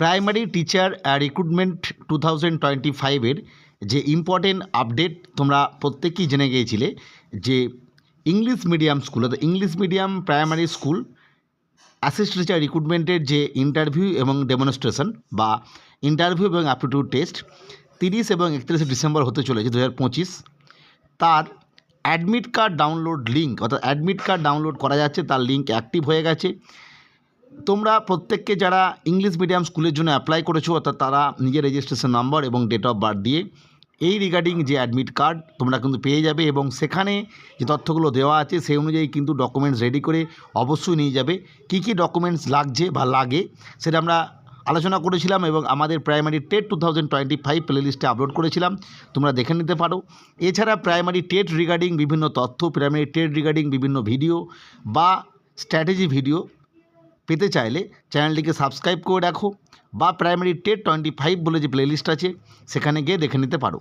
Primary teacher recruitment 2025-এর যে important update তোমরা প্রত্যেকেই জেনে গিয়েছিলে যে ইংলিশ মিডিয়াম স্কুল অর্থাৎ English medium primary school assistant teacher রিক্রুটমেন্টের যে ইন্টারভিউ এবং ডেমনস্ট্রেশন বা ইন্টারভিউ এবং অ্যাপটিটিউড টেস্ট 30 এবং 31 ডিসেম্বর হতে চলেছে 2025। তার অ্যাডমিট কার্ড ডাউনলোড লিঙ্ক অর্থাৎ অ্যাডমিট কার্ড ডাউনলোড করা যাচ্ছে, তার লিঙ্ক অ্যাক্টিভ হয়ে গেছে। তোমরা প্রত্যেককে যারা ইংলিশ মিডিয়াম স্কুলের জন্য অ্যাপ্লাই করেছো অর্থাৎ তারা নিজের রেজিস্ট্রেশন নাম্বার এবং ডেট অফ বার্থ দিয়ে এই রিগার্ডিং যে অ্যাডমিট কার্ড তোমরা কিন্তু পেয়ে যাবে এবং সেখানে যে তথ্যগুলো দেওয়া আছে সেই অনুযায়ী কিন্তু ডকুমেন্টস রেডি করে অবশ্যই নিয়ে যাবে। কী কী ডকুমেন্টস লাগছে বা লাগে সেটা আমরা আলোচনা করেছিলাম এবং আমাদের প্রাইমারি টেট 2025 প্লে লিস্টে আপলোড করেছিলাম, তোমরা দেখে নিতে পারো। এছাড়া প্রাইমারি টেট রিগার্ডিং বিভিন্ন তথ্য, প্রাইমারি টেট রিগার্ডিং বিভিন্ন ভিডিও বা স্ট্র্যাটেজি ভিডিও পেতে চাইলে চ্যানেলটিকে সাবস্ক্রাইব করে রাখো বা প্রাইমারি টেট 25 বলে যে প্লেলিস্ট আছে সেখানে গিয়ে দেখে নিতে পারো।